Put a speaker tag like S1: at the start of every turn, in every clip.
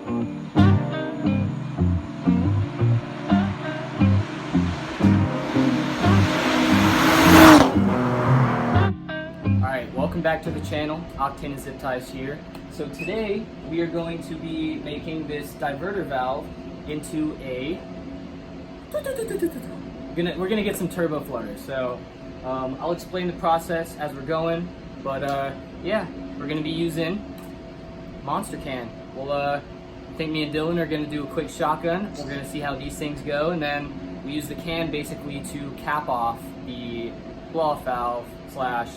S1: Alright, welcome back to the channel. Octane and Zip Ties here. So today we are going to be making this diverter valve into a... We're gonna get some turbo flutter. So I'll explain the process as we're going. But yeah, we're gonna be using Monster Can. Well, I think me and Dylan are gonna do a quick shotgun. We're gonna see how these things go, and then we use the can basically to cap off the blow-off valve slash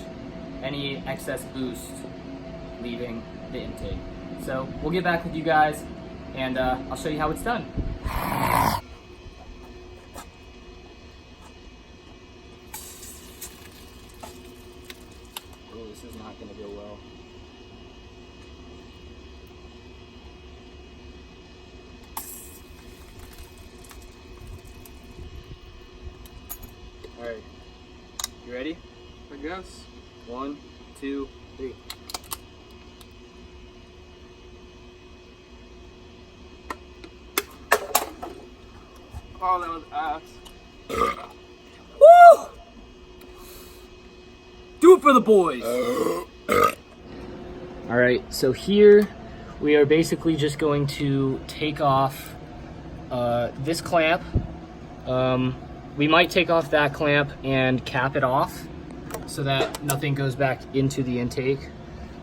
S1: any excess boost leaving the intake. So we'll get back with you guys, and I'll show you how it's done. Oh, this is not gonna go well. All right, you ready?
S2: I guess.
S1: 1, 2, 3.
S2: Oh, that was ass.
S1: Woo! Do it for the boys. All right, so here we are basically just going to take off this clamp. We might take off that clamp and cap it off so that nothing goes back into the intake.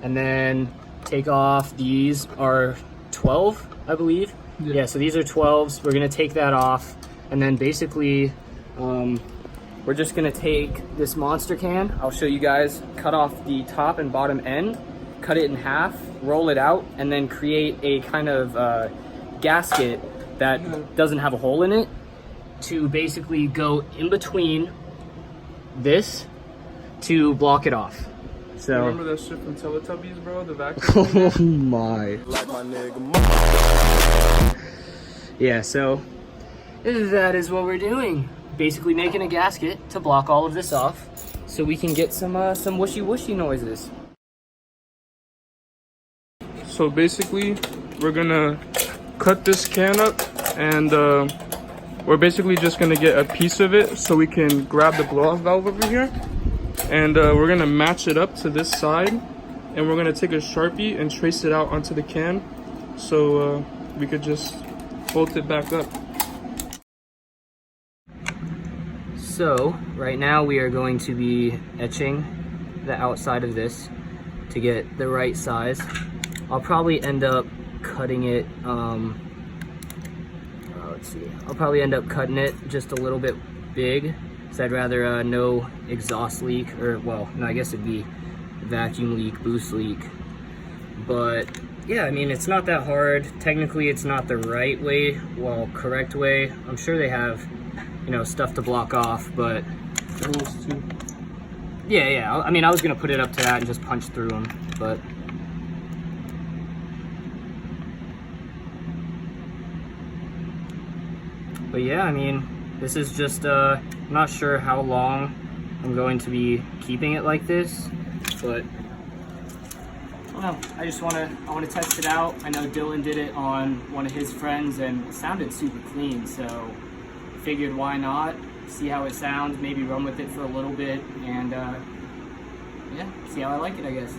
S1: And then take off, these are 12, I believe. Yeah, so these are 12s. We're gonna take that off. And then basically, we're just gonna take this Monster Can. I'll show you guys, cut off the top and bottom end, cut it in half, roll it out, and then create a kind of gasket that doesn't have a hole in it to basically go in between this to block it off. So
S2: remember that shit from Teletubbies, bro? The vacuum.
S1: Oh my.
S2: Like my nigga.
S1: Yeah, so that is what we're doing. Basically making a gasket to block all of this off so we can get some whooshy whooshy noises.
S2: So basically, we're gonna cut this can up, and we're basically just gonna get a piece of it so we can grab the blow-off valve over here. And we're gonna match it up to this side, and we're gonna take a Sharpie and trace it out onto the can so we could just bolt it back up.
S1: So right now we are going to be etching the outside of this to get the right size. I'll probably end up cutting it, let's see, I'll probably end up cutting it just a little bit big. So I'd rather no exhaust leak, or well, no, I guess it'd be vacuum leak, boost leak. But yeah, I mean, it's not that hard. Technically, it's not the right way, well, correct way. I'm sure they have, you know, stuff to block off, but yeah. I mean, I was gonna put it up to that and just punch through them, but yeah, I mean, this is just, I'm not sure how long I'm going to be keeping it like this, but I don't know. I want to test it out. I know Dylan did it on one of his friends and it sounded super clean, so I figured why not, see how it sounds, maybe run with it for a little bit, and yeah, see how I like it, I guess.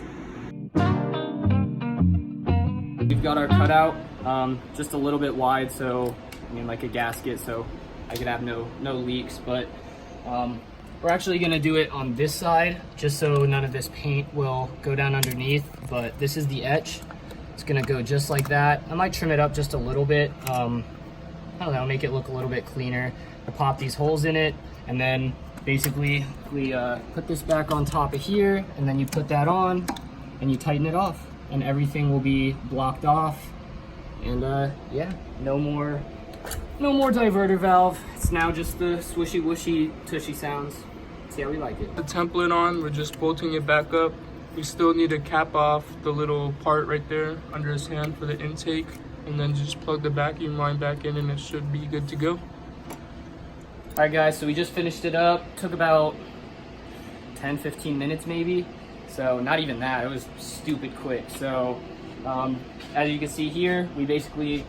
S1: We've got our cutout, just a little bit wide, so I mean, like a gasket, so I could have no leaks, but we're actually gonna do it on this side just so none of this paint will go down underneath. But this is the etch. It's gonna go just like that. I might trim it up just a little bit. I don't know, make it look a little bit cleaner. I pop these holes in it, and then basically we put this back on top of here, and then you put that on and you tighten it off, and everything will be blocked off. And yeah, no more diverter valve. It's now just the swishy whooshy tushy sounds. See how we like it.
S2: The template on, we're just bolting it back up. We still need to cap off the little part right there under his hand for the intake, and then just plug the vacuum line back in and it should be good to go.
S1: All right guys, so we just finished it up. Took about 10-15 minutes maybe. So not even that, it was stupid quick. So As you can see here, we basically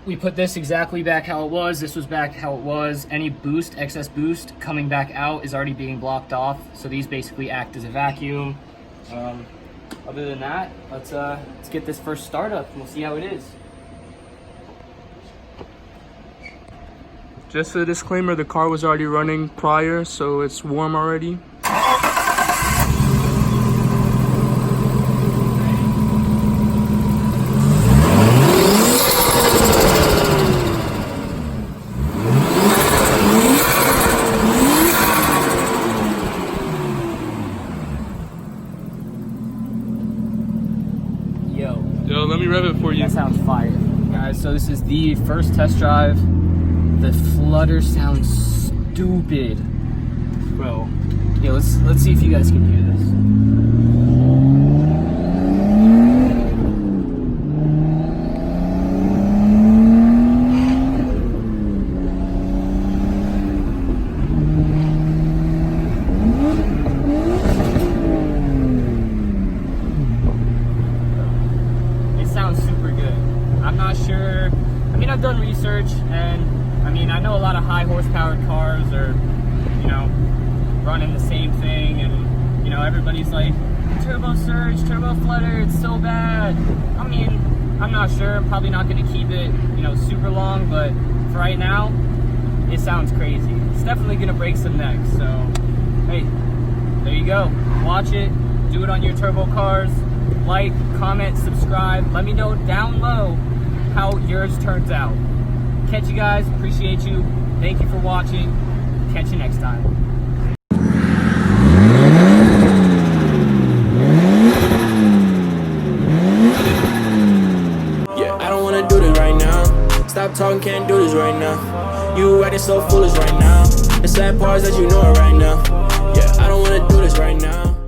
S1: we put this exactly back how it was. This was back how it was. Any boost, excess boost coming back out is already being blocked off. So these basically act as a vacuum. Other than that, let's get this first startup and we'll see how it is.
S2: Just a disclaimer, the car was already running prior, so it's warm already. Yo, let me rev it for you.
S1: That sounds fire. Guys, so this is the first test drive. The Flutter sounds stupid. Bro. Yeah, let's see if you guys can hear this. I'm not sure. I mean, I've done research, and I mean, I know a lot of high horsepower cars are, you know, running the same thing, and you know, everybody's like, turbo surge, turbo flutter, it's so bad. I mean, I'm not sure. I'm probably not going to keep it, you know, super long, but for right now, it sounds crazy. It's definitely going to break some necks. So, hey, there you go. Watch it. Do it on your turbo cars. Like, comment, subscribe. Let me know down low how yours turns out. Catch you guys. Appreciate you. Thank you for watching. Catch you next time.
S3: Yeah, I don't wanna do this right now. Stop talking, can't do this right now. You acting so foolish right now. The sad part is that you know it right now. Yeah, I don't wanna do this right now.